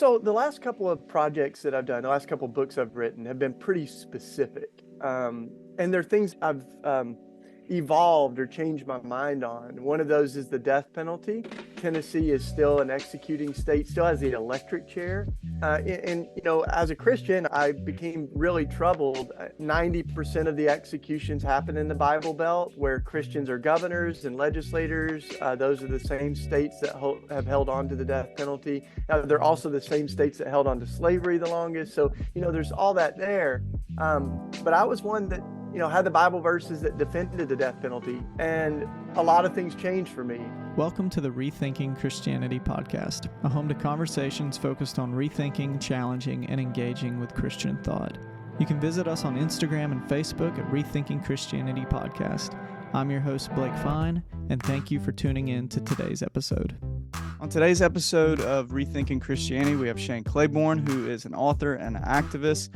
So the last couple of projects that I've done, the last couple of books I've written have been pretty specific. And they're things I've evolved or changed my mind on. One of those is the death penalty. Tennessee is still an executing state, still has the electric chair. As a Christian, I became really troubled. 90% of the executions happen in the Bible Belt, where Christians are governors and legislators. Those are the same states that have held on to the death penalty. They're also the same states that held on to slavery the longest. So, there's all that there. But I was one that had the Bible verses that defended the death penalty, and a lot of things changed for me. Welcome to the ReThinking Christianity podcast, a home to conversations focused on rethinking, challenging, and engaging with Christian thought. You can visit us on Instagram and Facebook at ReThinking Christianity Podcast. I'm your host, Blake Fine, and thank you for tuning in to today's episode. On today's episode of Rethinking Christianity, we have Shane Claiborne, who is an author and an activist.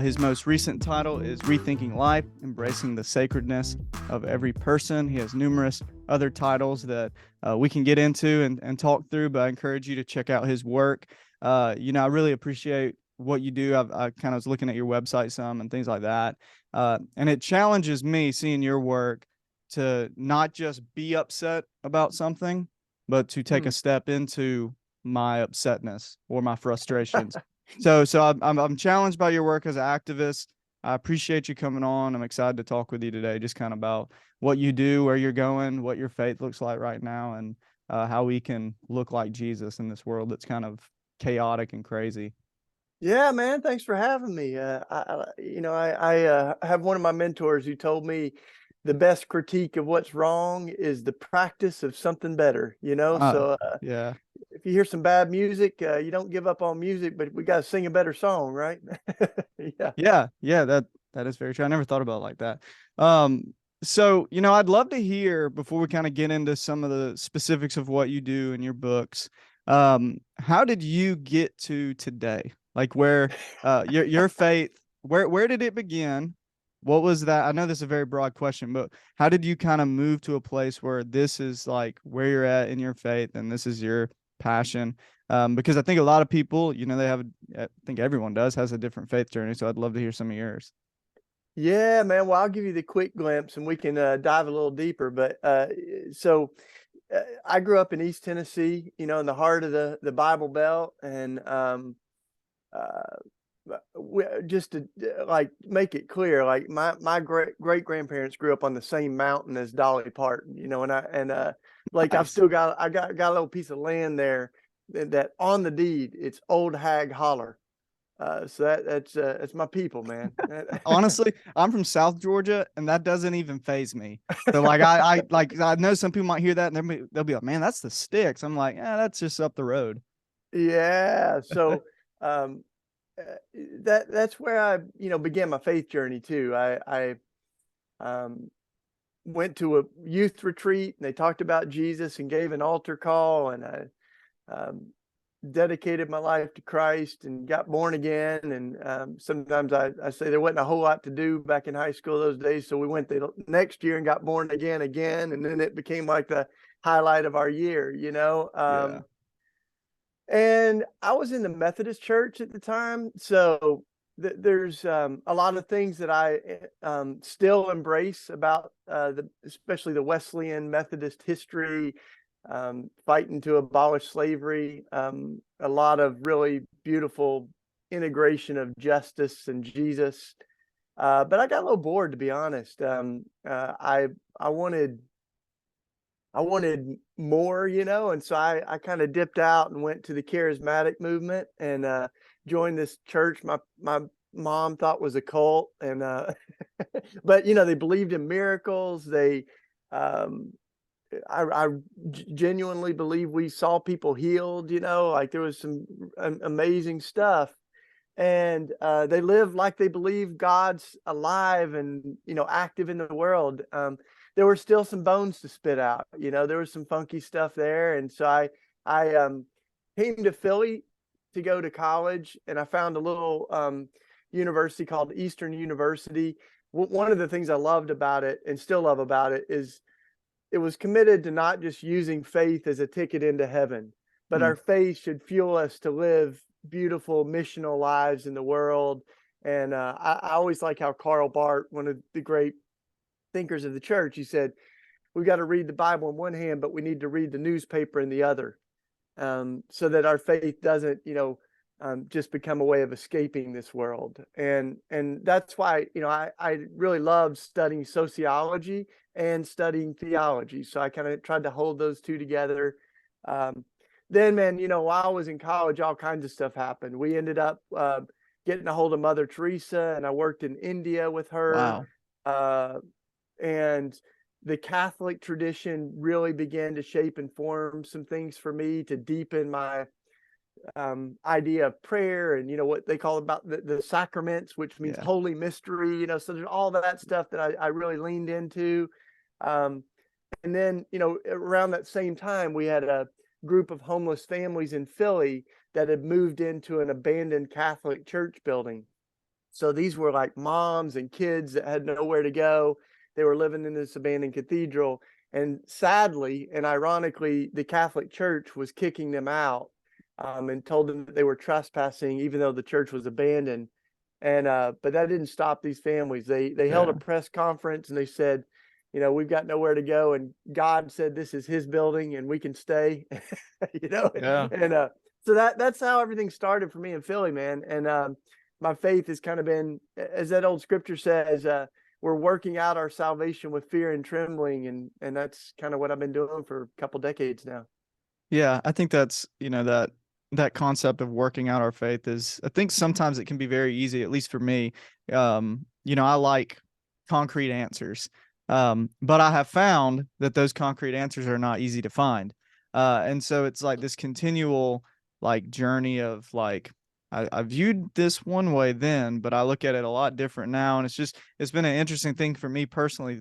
His most recent title is Rethinking Life, Embracing the Sacredness of Every Person. He has numerous other titles that we can get into and talk through, but I encourage you to check out his work. I really appreciate what you do. I kind of was looking at your website some and things like that. And it challenges me seeing your work to not just be upset about something, but to take a step into my upsetness or my frustrations. So I'm challenged by your work as an activist. I appreciate you coming on. I'm excited to talk with you today, just kind of about what you do, where you're going, what your faith looks like right now, and how we can look like Jesus in this world that's kind of chaotic and crazy. Yeah, man. Thanks for having me. I have one of my mentors who told me the best critique of what's wrong is the practice of something better, Yeah. If you hear some bad music, you don't give up on music, but we got to sing a better song, right? Yeah, that is very true. I never thought about it like that. So, I'd love to hear, before we kind of get into some of the specifics of what you do in your books, how did you get to today? Like where your faith, where did it begin? What was that? I know this is a very broad question, but how did you kind of move to a place where this is like where you're at in your faith and this is your passion? Because I think a lot of people, I think everyone has a different faith journey. So I'd love to hear some of yours. Yeah, man. Well, I'll give you the quick glimpse and we can dive a little deeper. But I grew up in East Tennessee, in the heart of the Bible Belt. And just to make it clear, like my great grandparents grew up on the same mountain as Dolly Parton, Nice. I got a little piece of land there that on the deed it's Old Hag Holler. So that's my people, man. Honestly, I'm from South Georgia, and that doesn't even faze me. So I know some people might hear that and they'll be like, "Man, that's the sticks." I'm like, "Yeah, that's just up the road." Yeah. So that's where I began my faith journey too. I went to a youth retreat and they talked about Jesus and gave an altar call, and I dedicated my life to Christ and got born again. And sometimes I say there wasn't a whole lot to do back in high school those days, so we went the next year and got born again, and then it became like the highlight of our year. Yeah. And I was in the Methodist Church at the time, so there's a lot of things that I still embrace about especially the Wesleyan Methodist history, fighting to abolish slavery, a lot of really beautiful integration of justice and Jesus. But I got a little bored, to be honest. I wanted more, and so I kind of dipped out and went to the charismatic movement and joined this church my mom thought was a cult, and but they believed in miracles. I genuinely believe we saw people healed, like there was some amazing stuff. And they live like they believe God's alive and active in the world. There were still some bones to spit out. There was some funky stuff there, and so I came to Philly to go to college, and I found a little university called Eastern University. One of the things I loved about it and still love about it is it was committed to not just using faith as a ticket into heaven, but our faith should fuel us to live beautiful missional lives in the world. And I always like how Karl Barth, one of the great thinkers of the church, he said, we've got to read the Bible in one hand, but we need to read the newspaper in the other, so that our faith doesn't, just become a way of escaping this world. And that's why, I really love studying sociology and studying theology. So I kind of tried to hold those two together. Then, man, while I was in college, all kinds of stuff happened. We ended up getting a hold of Mother Teresa, and I worked in India with her. Wow. And the Catholic tradition really began to shape and form some things for me to deepen my idea of prayer, and what they call about the sacraments, which means Yeah. holy mystery. So there's all that stuff that I really leaned into. Um, and then around that same time, we had a group of homeless families in Philly that had moved into an abandoned Catholic church building. So these were like moms and kids that had nowhere to go. They were living in this abandoned cathedral, and sadly and ironically, the Catholic Church was kicking them out, and told them that they were trespassing, even though the church was abandoned. And but that didn't stop these families. They held a Yeah. press conference, and they said, we've got nowhere to go, and God said this is His building, and we can stay. Yeah. And so that's how everything started for me in Philly, man. And my faith has kind of been, as that old scripture says, we're working out our salvation with fear and trembling, and that's kind of what I've been doing for a couple decades now. Yeah, I think that's, that concept of working out our faith is, I think sometimes it can be very easy, at least for me. I like concrete answers. But I have found that those concrete answers are not easy to find. And so it's like this continual like journey of like, I viewed this one way then, but I look at it a lot different now. And it's been an interesting thing for me personally,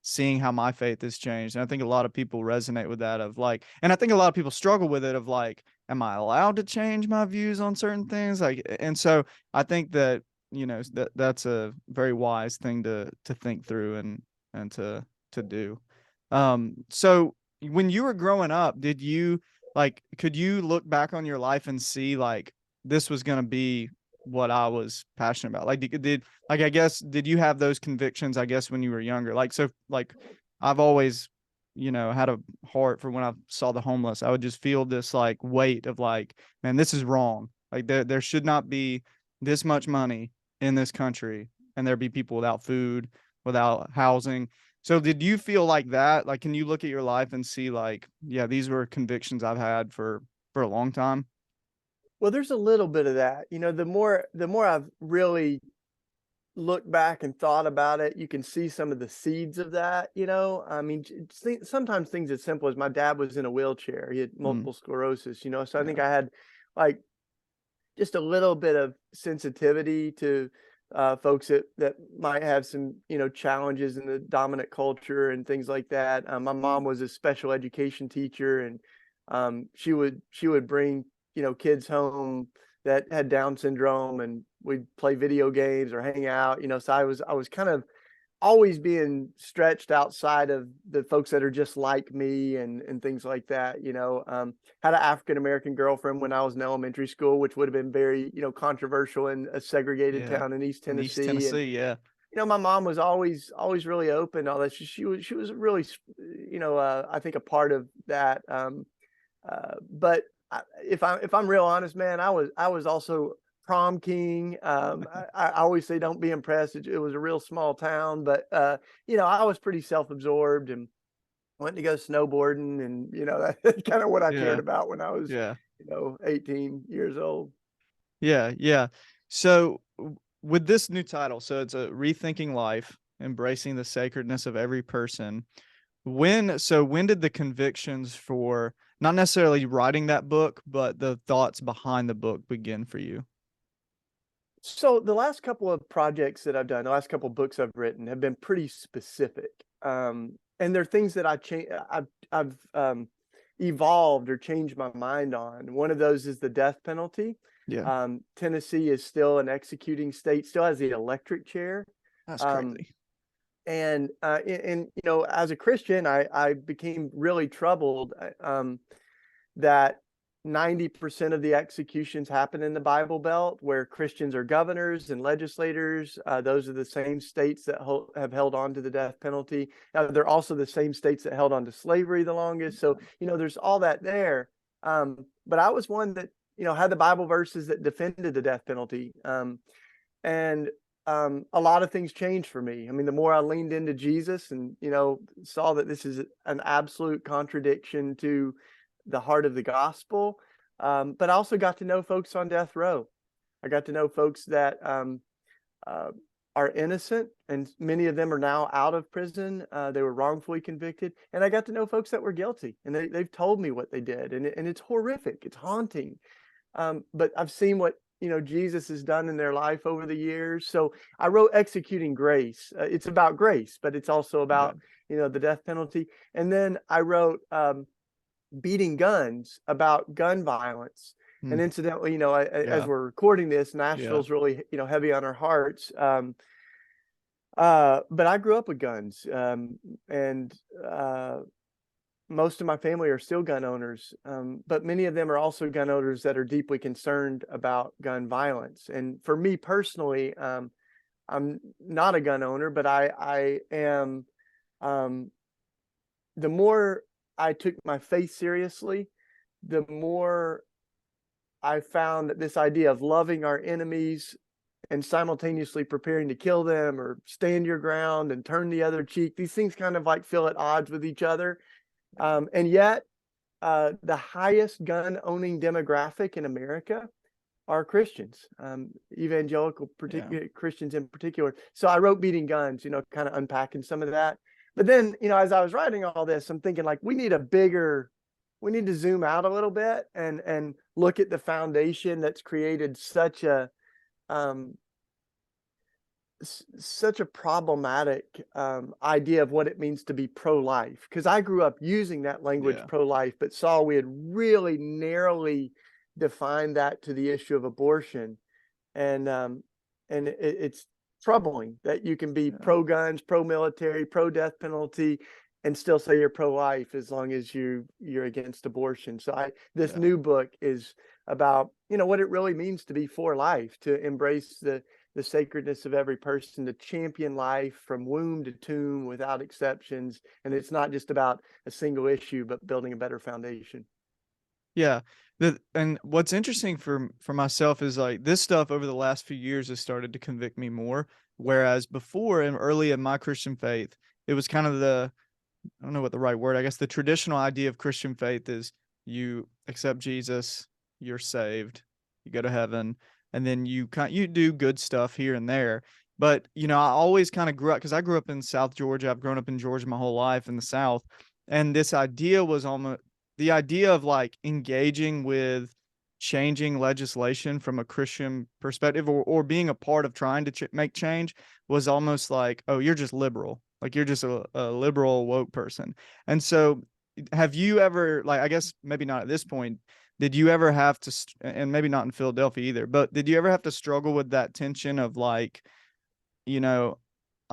seeing how my faith has changed. And I think a lot of people resonate with that of like, and I think a lot of people struggle with it of like, am I allowed to change my views on certain things? Like, and so I think that, that's a very wise thing to think through and to do. So when you were growing up, did you could you look back on your life and see like this was going to be what I was passionate about? Like, I guess, did you have those convictions, I guess, when you were younger? I've always, had a heart for when I saw the homeless. I would just feel this like weight of like, man, this is wrong. Like there should not be this much money in this country, and there be people without food, without housing. So did you feel like that? Like, can you look at your life and see like, yeah, these were convictions I've had for a long time? Well, there's a little bit of that. The more I've really looked back and thought about it, you can see some of the seeds of that. I mean, sometimes things as simple as my dad was in a wheelchair. He had Mm, multiple sclerosis, so I think yeah. I had like just a little bit of sensitivity to folks that might have some challenges in the dominant culture and things like that. My mom was a special education teacher, and she would bring kids home that had Down syndrome, and we'd play video games or hang out. So I was kind of always being stretched outside of the folks that are just like me, and things like that. Had an African American girlfriend when I was in elementary school, which would have been very controversial in a segregated Yeah. town in East In East Tennessee. And Tennessee, yeah. my mom was always really open to all that. She was really I think a part of that. But if I'm real honest, man, I was also prom king. I always say don't be impressed. It was a real small town, but I was pretty self-absorbed and went to go snowboarding, and that's kind of what I cared Yeah. about when I was Yeah. 18 years old. Yeah. Yeah. So with this new title, so it's a Rethinking Life, Embracing the Sacredness of Every Person. When did the convictions for not necessarily writing that book, but the thoughts behind the book begin for you? So the last couple of projects that I've done, the last couple of books I've written have been pretty specific. And they're things that I've evolved or changed my mind on. One of those is the death penalty. Yeah. Tennessee is still an executing state, still has the electric chair. That's Um, crazy. and as a Christian, I became really troubled that 90% of the executions happen in the Bible Belt, where Christians are governors and legislators. Those are the same states that have held on to the death penalty. They're also the same states that held on to slavery the longest. So, there's all that there. But I was one that, had the Bible verses that defended the death penalty. And a lot of things changed for me. I mean, the more I leaned into Jesus and, saw that this is an absolute contradiction to the heart of the gospel. But I also got to know folks on death row. I got to know folks that are innocent, and many of them are now out of prison. They were wrongfully convicted. And I got to know folks that were guilty, and they've told me what they did. And it's horrific. It's haunting. But I've seen what, Jesus has done in their life over the years. So I wrote Executing Grace. It's about grace, but it's also about, the death penalty. And then I wrote Beating Guns, about gun violence. And incidentally, as we're recording this, Nashville's really, heavy on our hearts. But I grew up with guns, and most of my family are still gun owners. But many of them are also gun owners that are deeply concerned about gun violence. And for me personally, I'm not a gun owner, but I am, the more I took my faith seriously, the more I found that this idea of loving our enemies and simultaneously preparing to kill them, or stand your ground and turn the other cheek, these things kind of like feel at odds with each other. And yet, the highest gun owning demographic in America are Christians, evangelical Christians in particular. So I wrote Beating Guns, kind of unpacking some of that. But then, as I was writing all this, I'm thinking like, we need to zoom out a little bit and look at the foundation that's created such a problematic idea of what it means to be pro-life. Because I grew up using that language, pro-life, but saw we had really narrowly defined that to the issue of abortion. And it's troubling that you can be pro-guns, pro-military, pro-death penalty, and still say you're pro-life as long as you're against abortion. So this new book is about, what it really means to be for life, to embrace the sacredness of every person, to champion life from womb to tomb without exceptions. And it's not just about a single issue, but building a better foundation. Yeah. And what's interesting for myself is like this stuff over the last few years has started to convict me more. Whereas before, and early in my Christian faith, it was kind of I don't know what the right word, I guess the traditional idea of Christian faith is you accept Jesus, you're saved, you go to heaven, and then you do good stuff here and there. But, I always kind of grew up, because I grew up in South Georgia. I've grown up in Georgia my whole life in the South. And this idea was almost the idea of like engaging with changing legislation from a Christian perspective, or being a part of trying to make change, was almost like, oh, you're just liberal. Like you're just a liberal woke person. And so have you ever, like, I guess maybe not at this point, did you ever have to, and maybe not in Philadelphia either, but did you ever have to struggle with that tension of like, I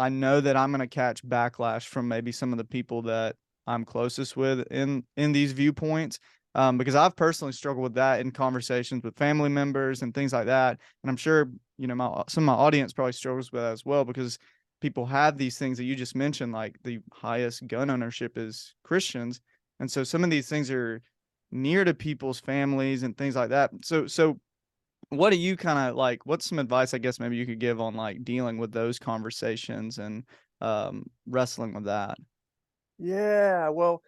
know that I'm going to catch backlash from maybe some of the people that I'm closest with in these viewpoints? Because I've personally struggled with that in conversations with family members and things like that. And I'm sure, some of my audience probably struggles with that as well, because people have these things that you just mentioned, like the highest gun ownership is Christians. And so some of these things are near to people's families and things like that. So what do you kind of like, what's some advice, I guess, maybe you could give on like dealing with those conversations and wrestling with that? Yeah, well,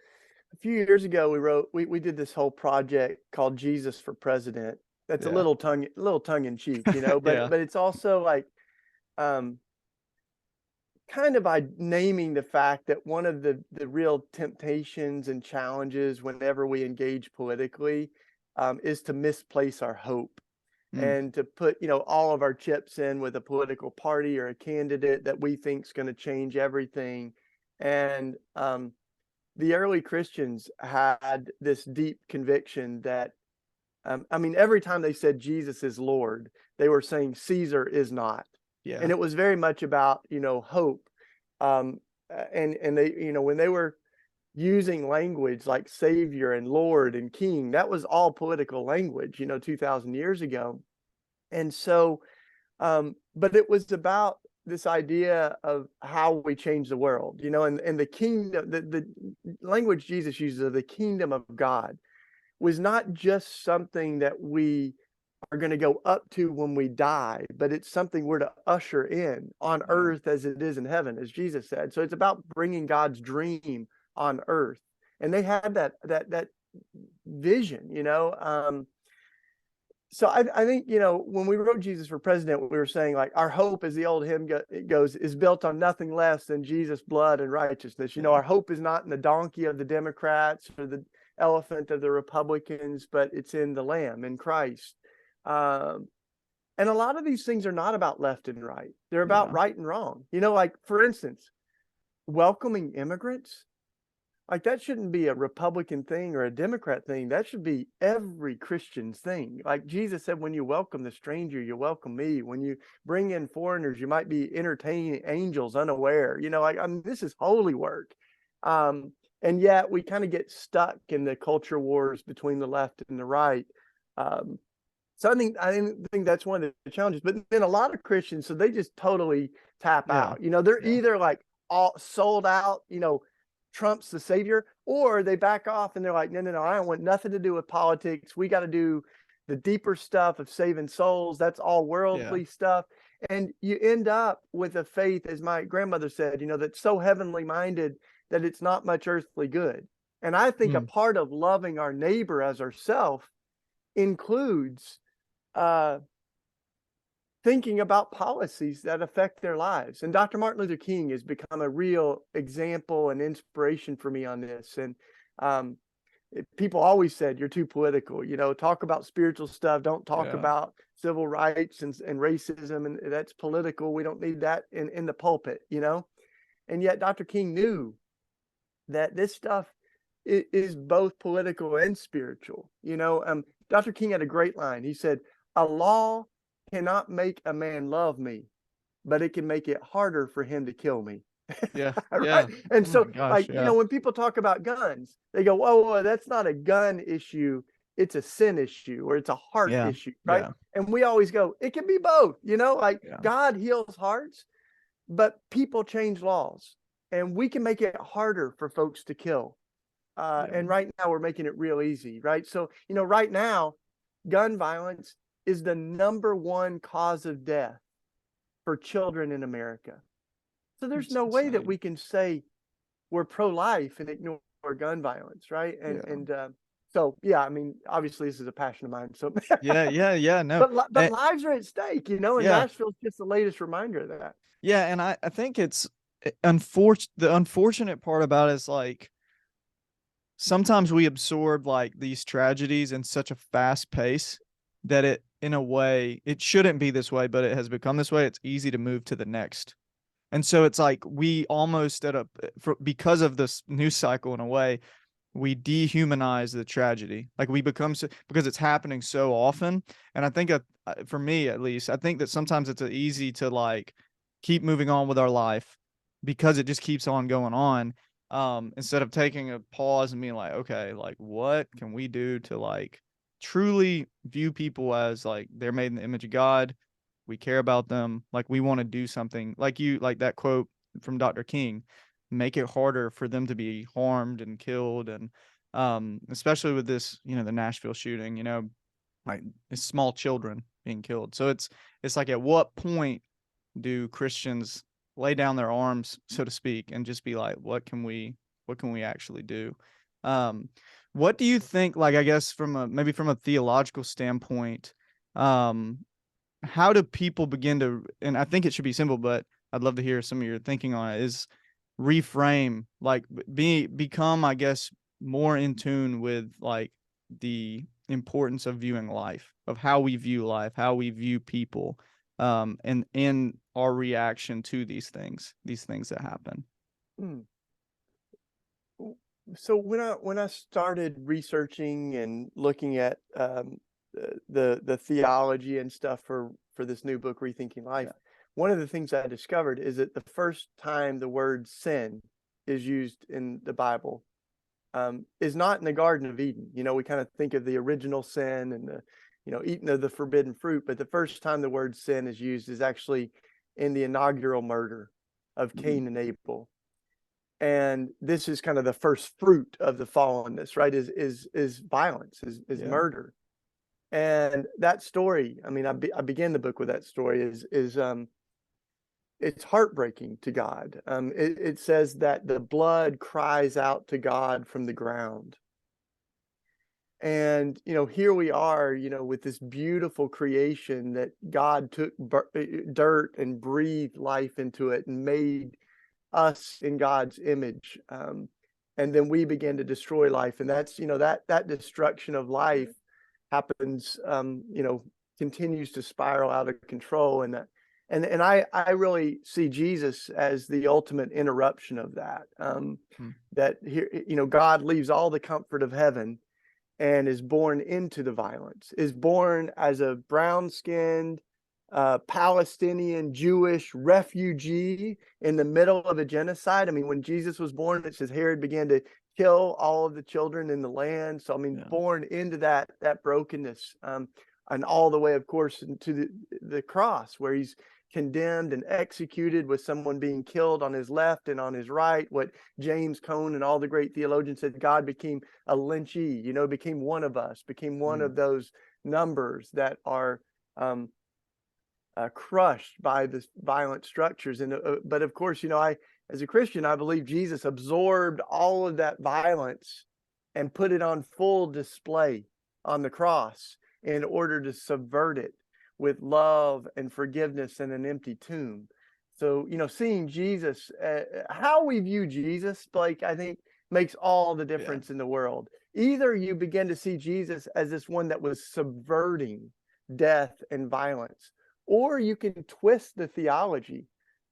a few years ago, we did this whole project called Jesus for President. That's a little tongue in cheek, but but it's also like kind of by naming the fact that one of the real temptations and challenges whenever we engage politically is to misplace our hope and to put, all of our chips in with a political party or a candidate that we think is going to change everything. And the early Christians had this deep conviction that, every time they said Jesus is Lord, they were saying Caesar is not. Yeah. And it was very much about, hope. And they, when they were using language like Savior and Lord and King. That was all political language, 2,000 years ago. And so, but it was about this idea of how we change the world, and the kingdom, the language Jesus uses of the kingdom of God was not just something that we are going to go up to when we die, but it's something we're to usher in on earth as it is in heaven, as Jesus said. So it's about bringing God's dream on earth. And they had that vision, so I think, when we wrote Jesus for President, we were saying, like, our hope, as the old hymn goes, is built on nothing less than Jesus' blood and righteousness. Our hope is not in the donkey of the Democrats or the elephant of the Republicans, but it's in the Lamb, in Christ. And a lot of these things are not about left and right. They're about right and wrong. Like, for instance, welcoming immigrants. Like, that shouldn't be a Republican thing or a Democrat thing. That should be every Christian's thing. Like Jesus said, when you welcome the stranger, you welcome me. When you bring in foreigners, you might be entertaining angels unaware. This is holy work. And yet we kind of get stuck in the culture wars between the left and the right. So I think that's one of the challenges. But then a lot of Christians, so they just totally tap out. They're either like all sold out, Trump's the savior, or they back off and they're like, no, I don't want nothing to do with politics. We got to do the deeper stuff of saving souls. That's all worldly stuff. And you end up with a faith, as my grandmother said, that's so heavenly minded that it's not much earthly good. And I think a part of loving our neighbor as ourself includes thinking about policies that affect their lives. And Dr. Martin Luther King has become a real example and inspiration for me on this. And people always said, you're too political, talk about spiritual stuff. Don't talk about civil rights and racism. And that's political. We don't need that in the pulpit, And yet Dr. King knew that this stuff is both political and spiritual. Dr. King had a great line. He said, a law cannot make a man love me, but it can make it harder for him to kill me. Yeah. Right. And when people talk about guns, they go, whoa, that's not a gun issue. It's a sin issue, or it's a heart issue. Right. And we always go, it can be both, God heals hearts, but people change laws, and we can make it harder for folks to kill. And right now we're making it real easy. Right. So, right now, gun violence is the number one cause of death for children in America. So there's no way that we can say we're pro-life and ignore gun violence, right? So obviously this is a passion of mine. So no. But lives are at stake, and Nashville's just the latest reminder of that. Yeah, and I think it's the unfortunate part about it is, like, sometimes we absorb like these tragedies in such a fast pace that it, in a way, it shouldn't be this way, but it has become this way. It's easy to move to the next. And so it's like we almost because of this news cycle, in a way, we dehumanize the tragedy. Like, we become because it's happening so often. And I think for me, at least, I think that sometimes it's easy to like keep moving on with our life because it just keeps on going on. Instead of taking a pause and being like, okay, like, what can we do to like truly view people as like they're made in the image of God? We care about them. Like, we want to do something, like that quote from Dr. King, make it harder for them to be harmed and killed. And especially with this, the Nashville shooting, like small children being killed. So it's like, at what point do Christians lay down their arms, so to speak, and just be like, what can we actually do? What do you think, like, I guess maybe from a theological standpoint, how do people begin to, and I think it should be simple, but I'd love to hear some of your thinking on it, is reframe, like become, I guess, more in tune with like the importance of viewing life, of how we view life, how we view people, and in our reaction to these things that happen. So when I started researching and looking at the theology and stuff for this new book, Rethinking Life, one of the things I discovered is that the first time the word sin is used in the Bible is not in the Garden of Eden. We kind of think of the original sin and the, eating of the forbidden fruit, but the first time the word sin is used is actually in the inaugural murder of Cain and Abel. And this is kind of the first fruit of the fallenness, right? Is violence, is murder. And that story, I mean, I began the book with that story, is it's heartbreaking to God. It says that the blood cries out to God from the ground. And, here we are, with this beautiful creation that God took dirt and breathed life into it and made us in God's image. And then we begin to destroy life. And that's, that destruction of life happens, continues to spiral out of control. And I really see Jesus as the ultimate interruption of that. That here, God leaves all the comfort of heaven and is born into the violence, is born as a brown-skinned Palestinian Jewish refugee in the middle of a genocide. I mean, when Jesus was born, it says Herod began to kill all of the children in the land. So, I mean, born into that brokenness, and all the way, of course, to the cross, where he's condemned and executed, with someone being killed on his left and on his right. What James Cone and all the great theologians said, God became a lynchee, became one of us, became one of those numbers that are crushed by the violent structures. And but of course, as a Christian, I believe Jesus absorbed all of that violence and put it on full display on the cross in order to subvert it with love and forgiveness and an empty tomb. So, seeing Jesus, how we view Jesus, Blake, I think makes all the difference in the world. Either you begin to see Jesus as this one that was subverting death and violence, or you can twist the theology,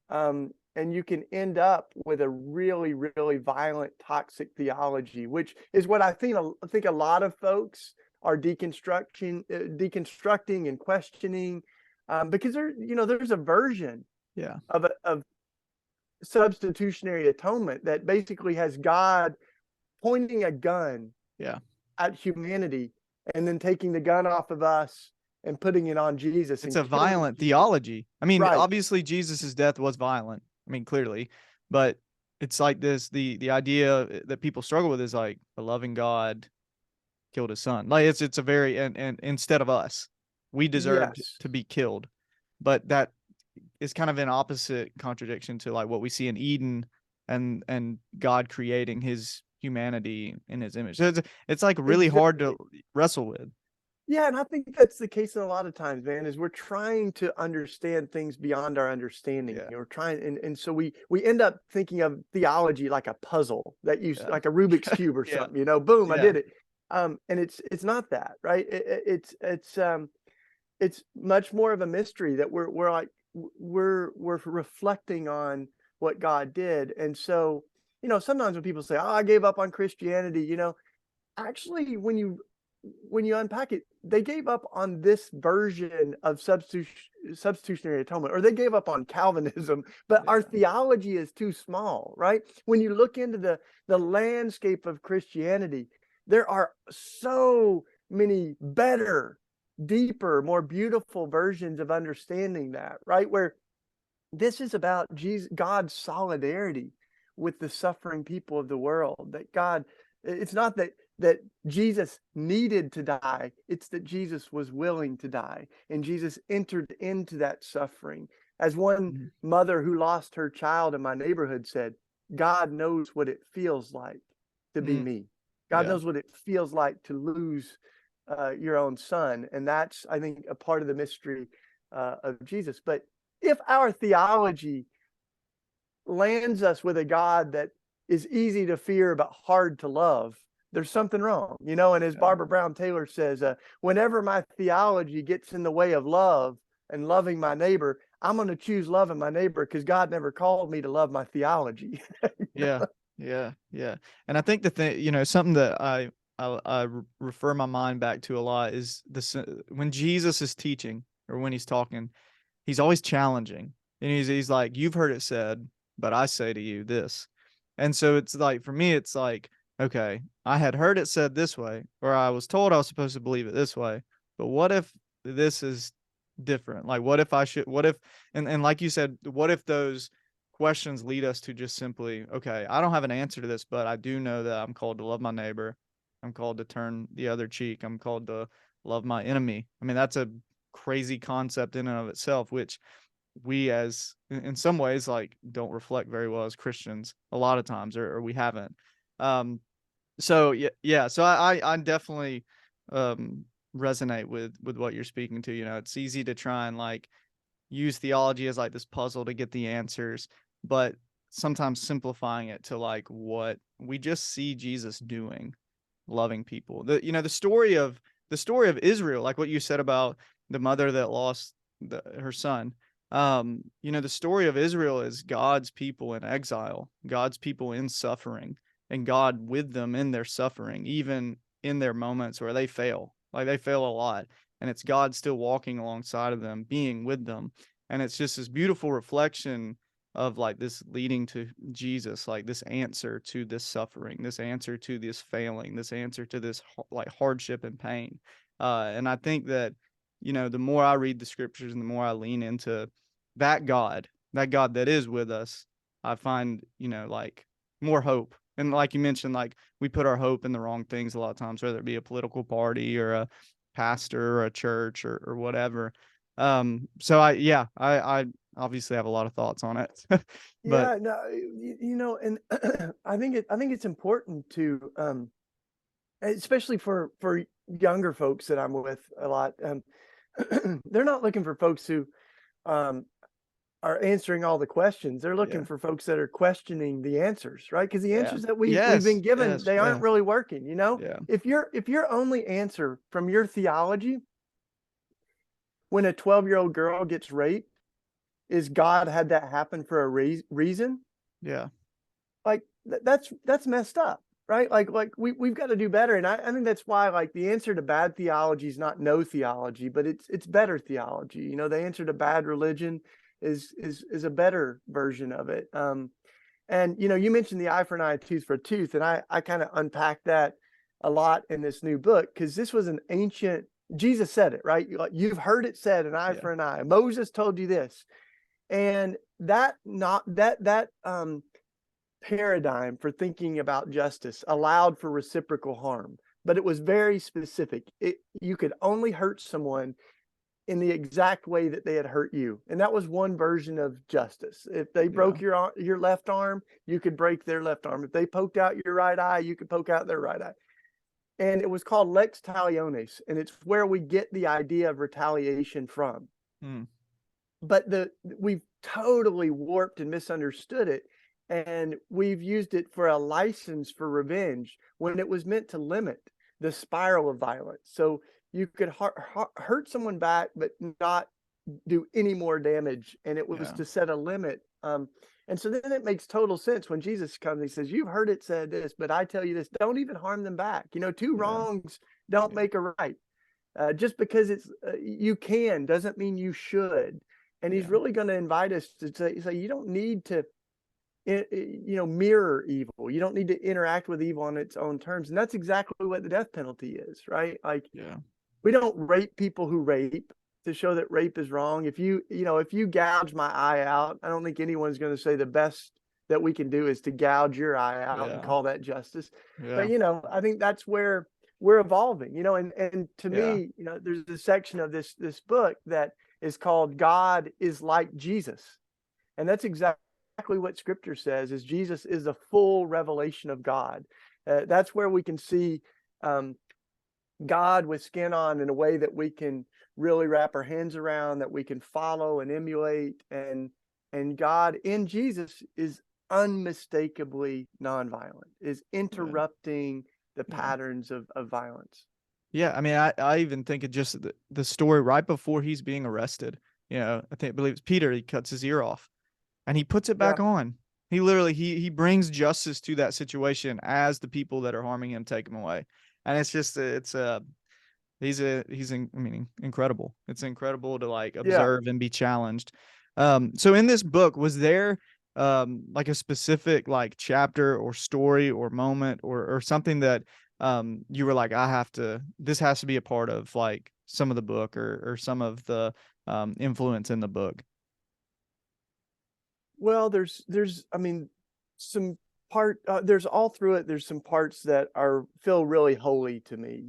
and you can end up with a really, really violent, toxic theology, which is what I think a lot of folks are deconstructing and questioning, because there's a version of substitutionary atonement that basically has God pointing a gun at humanity and then taking the gun off of us and putting it on Jesus. It's a violent theology. I mean, right. Obviously Jesus's death was violent. I mean, clearly, but it's like this, the idea that people struggle with is like a loving God killed his son. Like it's a very, and instead of us, we deserved to be killed. But that is kind of an opposite contradiction to like what we see in Eden and God creating his humanity in his image. So it's like really hard to wrestle with. Yeah, and I think that's the case in a lot of times, man, is we're trying to understand things beyond our understanding. We're trying, and so we end up thinking of theology like a puzzle that you like a Rubik's Cube or something, boom, I did it. And it's not that, right? It's much more of a mystery that we're reflecting on what God did. And so, sometimes when people say, "Oh, I gave up on Christianity," actually, when you unpack it, they gave up on this version of substitutionary atonement, or they gave up on Calvinism, but our theology is too small, right? When you look into the landscape of Christianity, there are so many better, deeper, more beautiful versions of understanding that, right? Where this is about God's solidarity with the suffering people of the world. That God, it's not that Jesus needed to die, it's that Jesus was willing to die, and Jesus entered into that suffering. As one mother who lost her child in my neighborhood said, God knows what it feels like to be me. God knows what it feels like to lose your own son. And that's, I think, a part of the mystery of Jesus. But if our theology lands us with a God that is easy to fear but hard to love, there's something wrong, and as Barbara Brown Taylor says, whenever my theology gets in the way of love and loving my neighbor, I'm going to choose loving my neighbor because God never called me to love my theology. Yeah. And I think the thing, something that I refer my mind back to a lot is this: when Jesus is teaching or when he's talking, he's always challenging, and he's like, "You've heard it said, but I say to you this." And so it's like, for me, it's like, okay, I had heard it said this way, or I was told I was supposed to believe it this way, but what if this is different? Like, what if, and like you said, what if those questions lead us to just simply, okay, I don't have an answer to this, but I do know that I'm called to love my neighbor. I'm called to turn the other cheek. I'm called to love my enemy. I mean, that's a crazy concept in and of itself, which we as in some ways like don't reflect very well as Christians a lot of times, or we haven't. Um, so yeah. So I definitely um resonate with what you're speaking to. You know, it's easy to try and like use theology as like this puzzle to get the answers, but sometimes simplifying it to like what we just see Jesus doing, loving people. The story of Israel, like what you said about the mother that lost her son. The story of Israel is God's people in exile, God's people in suffering, and God with them in their suffering, even in their moments where they fail. Like they fail a lot, and it's God still walking alongside of them, being with them. And it's just this beautiful reflection of like this leading to Jesus, like this answer to this suffering, this answer to this failing, this answer to this like hardship and pain. And I think that, the more I read the scriptures and the more I lean into that God that is with us, I find, like more hope. And like you mentioned, like we put our hope in the wrong things a lot of times, whether it be a political party or a pastor or a church or whatever. So I obviously have a lot of thoughts on it, but Yeah, no, and I think it's important to, especially for younger folks that I'm with a lot. They're not looking for folks who um, are answering all the questions. They're looking yeah, for folks that are questioning the answers, right? Because the yeah, answers that we've been yes, given, yes, they aren't yeah, really working. yeah, If your only answer from your theology when a 12-year-old girl gets raped is God had that happen for a reason, yeah, like that's messed up, right? Like we've got to do better. And I think that's why like the answer to bad theology is not no theology, but it's better theology. The answer to bad religion is a better version of it. And you mentioned the eye for an eye, tooth for a tooth, and I kind of unpacked that a lot in this new book because this was an ancient. Jesus said it, right? You've heard it said, an eye yeah, for an eye. Moses told you this, and that not that that paradigm for thinking about justice allowed for reciprocal harm, but it was very specific. You could only hurt someone in the exact way that they had hurt you, and that was one version of justice. If they yeah, broke your left arm, you could break their left arm. If they poked out your right eye, you could poke out their right eye. And it was called lex talionis, and it's where we get the idea of retaliation from. mm, But we've totally warped and misunderstood it, and we've used it for a license for revenge when it was meant to limit the spiral of violence. So you could hurt someone back but not do any more damage, and it was yeah, to set a limit. And so then it makes total sense when Jesus comes and he says, you've heard it said this, but I tell you this, don't even harm them back. Two yeah, wrongs don't yeah, make a right. Just because you can doesn't mean you should. And he's yeah, really going to invite us to say you don't need to mirror evil. You don't need to interact with evil on its own terms. And that's exactly what the death penalty is, right? Like yeah, we don't rape people who rape to show that rape is wrong. If you gouge my eye out, I don't think anyone's going to say the best that we can do is to gouge your eye out and yeah, call that justice. But yeah, I think that's where we're evolving, and to yeah, me, there's a section of this book that is called God is like Jesus. And that's exactly what scripture says is Jesus is the full revelation of God. That's where we can see God with skin on in a way that we can really wrap our hands around, that we can follow and emulate. And God in Jesus is unmistakably nonviolent, is yeah, interrupting the yeah. patterns of violence. Yeah, I mean, I even think of just the story right before he's being arrested. I believe it's Peter. He cuts his ear off, and he puts it Yeah. back on. He literally he brings justice to that situation as the people that are harming him take him away, and it's just incredible. It's incredible to like Yeah. observe and be challenged. So in this book, was there like a specific like chapter or story or moment or something that you were like, this has to be a part of like some of the book or some of the influence in the book? Well, I mean, there's all through it. There's some parts that feel really holy to me.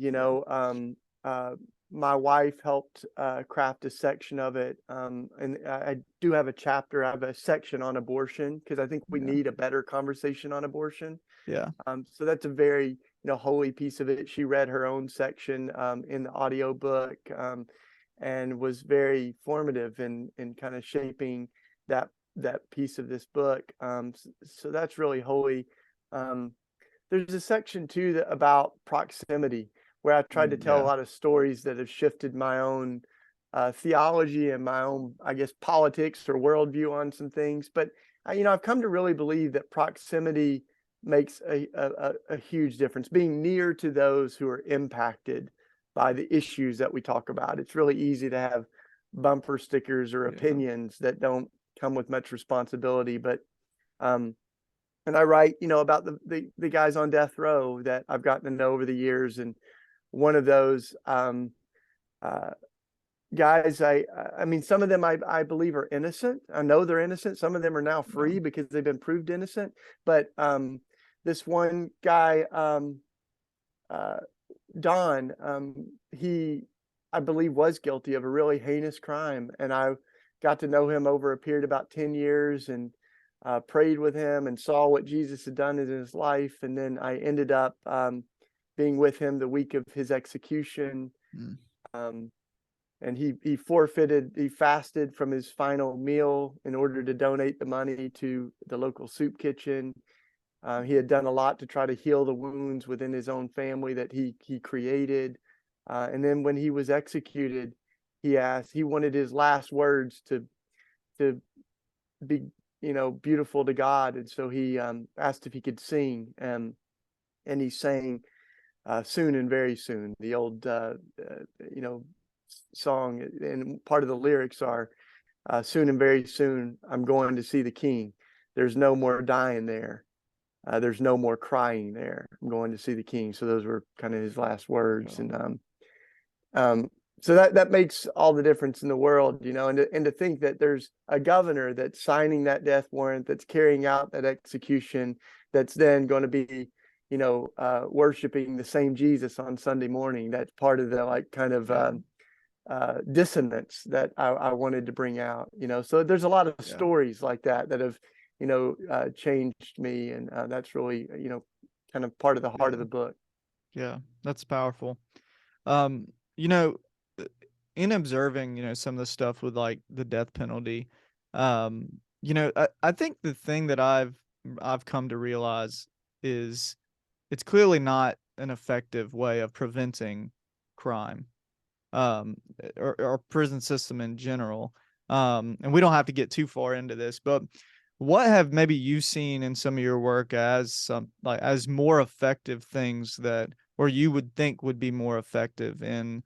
My wife helped craft a section of it, and I do have a chapter. I have a section on abortion because I think we Yeah. need a better conversation on abortion. Yeah. So that's a very holy piece of it. She read her own section in the audio book, and was very formative in kind of shaping that piece of this book. So that's really holy. There's a section too about proximity, where I've tried to tell a Yeah. lot of stories that have shifted my own theology and my own, I guess, politics or worldview on some things. But I've come to really believe that proximity makes a huge difference. Being near to those who are impacted by the issues that we talk about. It's really easy to have bumper stickers or Yeah. opinions that don't come with much responsibility. But and I write, about the guys on death row that I've gotten to know over the years, and one of those uh, guys, I mean, some of them I believe are innocent. I know they're innocent. Some of them are now free because they've been proved innocent. But this one guy, uh, Don, he, I believe, was guilty of a really heinous crime, and I got to know him over a period of about 10 years, and prayed with him and saw what Jesus had done in his life. And then I ended up being with him the week of his execution. Mm. And he fasted from his final meal in order to donate the money to the local soup kitchen. He had done a lot to try to heal the wounds within his own family that he created. And then when he was executed, he wanted his last words to be, beautiful to God. And so he asked if he could sing, and he sang soon and very soon, the old, song. And part of the lyrics are, soon and very soon, I'm going to see the King. There's no more dying there. There's no more crying there. I'm going to see the King. So those were kind of his last words. Oh. And so that makes all the difference in the world, and to think that there's a governor that's signing that death warrant, that's carrying out that execution, that's then going to be, worshiping the same Jesus on Sunday morning. That's part of the like kind of dissonance that I wanted to bring out. So there's a lot of stories like that have, changed me, and that's really, kind of part of the heart of the book. Yeah, that's powerful. Um, you know, in observing, some of the stuff with like the death penalty, I think the thing that I've come to realize is it's clearly not an effective way of preventing crime, or prison system in general. And we don't have to get too far into this, but what have maybe you seen in some of your work as as more effective things that, or you would think would be more effective in,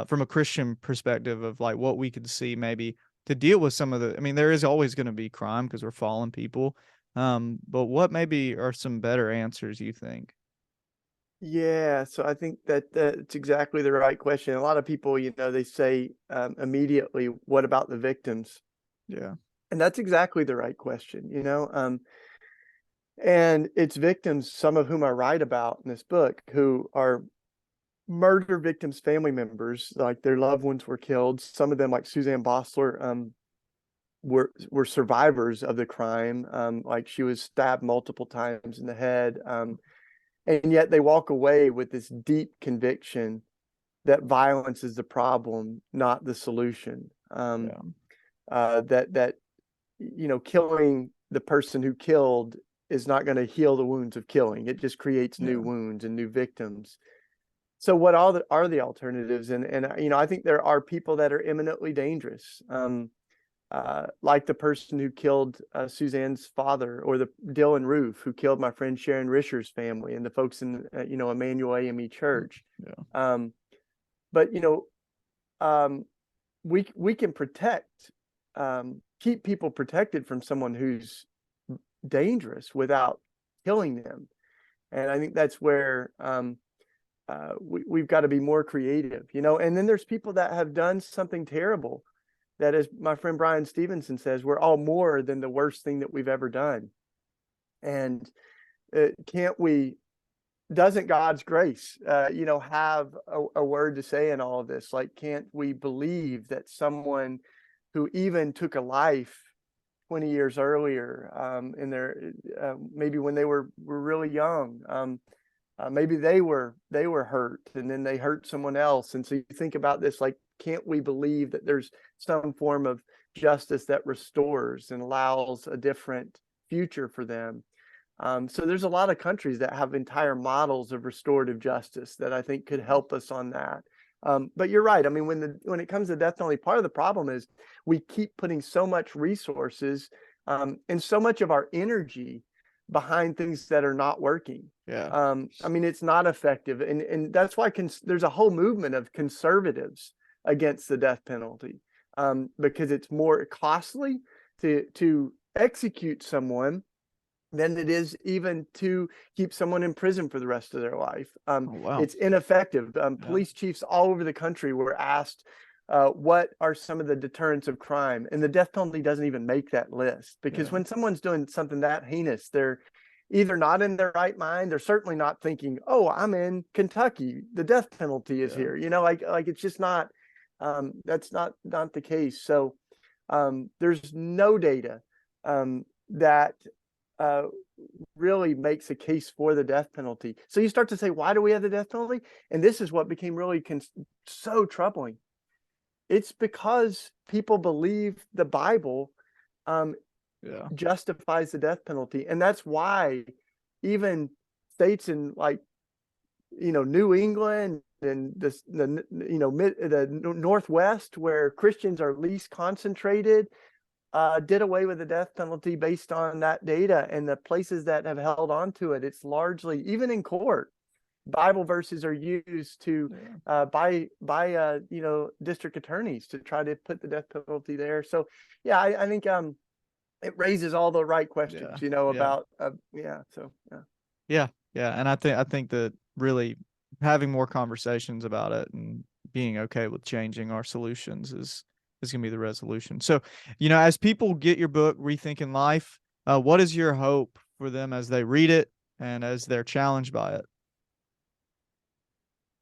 from a Christian perspective of like what we could see maybe to deal with some of I mean, there is always going to be crime because we're fallen people. But what maybe are some better answers you think? Yeah, so I think that that's exactly the right question. A lot of people, they say immediately, "What about the victims?" Yeah. And that's exactly the right question. And it's victims, some of whom I write about in this book, who are murder victims' family members, like their loved ones were killed. Some of them, like Suzanne Bossler, were survivors of the crime. Like she was stabbed multiple times in the head. And yet they walk away with this deep conviction that violence is the problem, not the solution. That killing the person who killed is not going to heal the wounds of killing. It just creates new wounds and new victims. So what are the alternatives? And I think there are people that are imminently dangerous. Like the person who killed Suzanne's father, or the Dylan Roof, who killed my friend Sharon Risher's family, and the folks in Emmanuel AME Church. But we can protect, keep people protected from someone who's dangerous without killing them. And I think that's where we've got to be more creative, and then there's people that have done something terrible that, as my friend Brian Stevenson says, we're all more than the worst thing that we've ever done. And doesn't God's grace, have a word to say in all of this? Like, can't we believe that someone who even took a life 20 years earlier, in their maybe when they were really young, maybe they were hurt and then they hurt someone else. And so you think about this, like, can't we believe that there's some form of justice that restores and allows a different future for them? So there's a lot of countries that have entire models of restorative justice that I think could help us on that. But you're right. I mean, when it comes to death penalty, part of the problem is we keep putting so much resources and so much of our energy behind things that are not working. Yeah. I mean, it's not effective, and that's why there's a whole movement of conservatives against the death penalty, because it's more costly to execute someone than it is even to keep someone in prison for the rest of their life. Wow. It's ineffective. Yeah. Police chiefs all over the country were asked, what are some of the deterrents of crime? And the death penalty doesn't even make that list, because when someone's doing something that heinous, they're either not in their right mind. They're certainly not thinking, oh, I'm in Kentucky, the death penalty is here. Like it's just not, that's not the case. So there's no data that really makes a case for the death penalty. So you start to say, why do we have the death penalty? And this is what became really so troubling. It's because people believe the Bible justifies the death penalty. And that's why even states in, like, New England and the Northwest, where Christians are least concentrated, did away with the death penalty based on that data. And the places that have held on to it, it's largely, even in court, Bible verses are used to by district attorneys to try to put the death penalty there. So I think it raises all the right questions, about And I think that really having more conversations about it and being okay with changing our solutions is going to be the resolution. So, as people get your book, Rethinking Life, what is your hope for them as they read it and as they're challenged by it?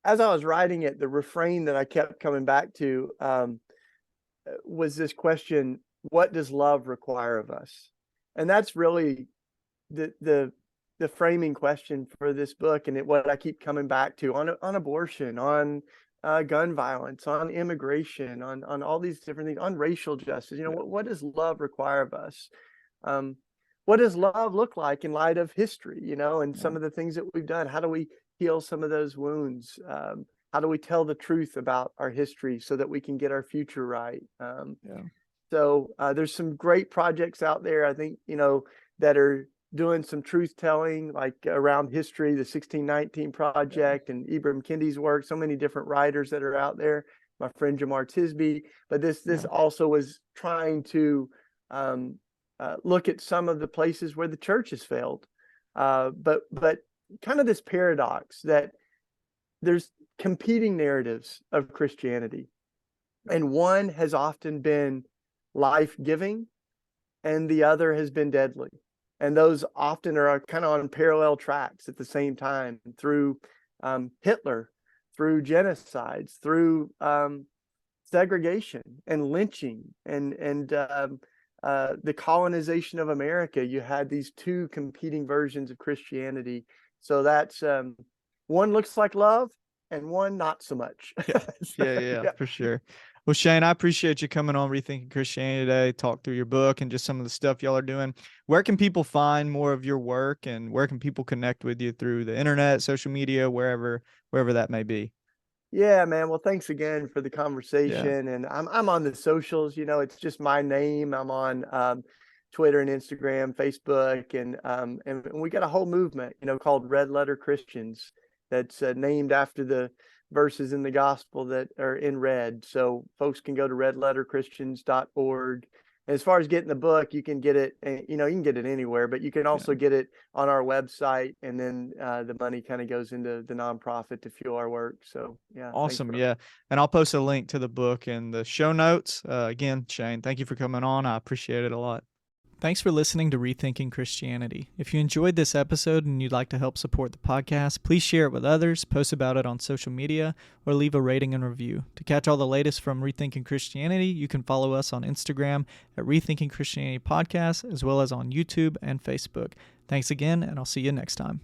As I was writing it, the refrain that I kept coming back to was this question: what does love require of us? And that's really the framing question for this book, and what I keep coming back to on abortion, on gun violence, on immigration, on all these different things, on racial justice. What does love require of us? What does love look like in light of history? And some of the things that we've done. How do we heal some of those wounds? How do we tell the truth about our history so that we can get our future right? So there's some great projects out there, I think, that are doing some truth telling, like around history, the 1619 Project and Ibram Kendi's work. So many different writers that are out there. My friend Jamar Tisby, but this also was trying to look at some of the places where the church has failed, but kind of this paradox that there's competing narratives of Christianity, and one has often been life-giving and the other has been deadly. And those often are kind of on parallel tracks at the same time, through Hitler, through genocides, through segregation and lynching, and the colonization of America. You had these two competing versions of Christianity. So that's one looks like love and one not so much. Yeah, for sure. Well, Shane, I appreciate you coming on Rethinking Christianity today, talk through your book and just some of the stuff y'all are doing. Where can people find more of your work, and where can people connect with you through the internet, social media, wherever that may be? Yeah, man. Well, thanks again for the conversation. And I'm on the socials, it's just my name. I'm on Twitter and Instagram, Facebook, and we got a whole movement, called Red Letter Christians, that's named after the verses in the gospel that are in red. So folks can go to redletterchristians.org as far as getting the book, you can get it, you can get it anywhere, but you can also get it on our website, and then the money kind of goes into the nonprofit to fuel our work. So yeah. Awesome. Yeah. And I'll post a link to the book in the show notes. Again, Shane, thank you for coming on. I appreciate it a lot. Thanks for listening to Rethinking Christianity. If you enjoyed this episode and you'd like to help support the podcast, please share it with others, post about it on social media, or leave a rating and review. To catch all the latest from Rethinking Christianity, you can follow us on Instagram at Rethinking Christianity Podcast, as well as on YouTube and Facebook. Thanks again, and I'll see you next time.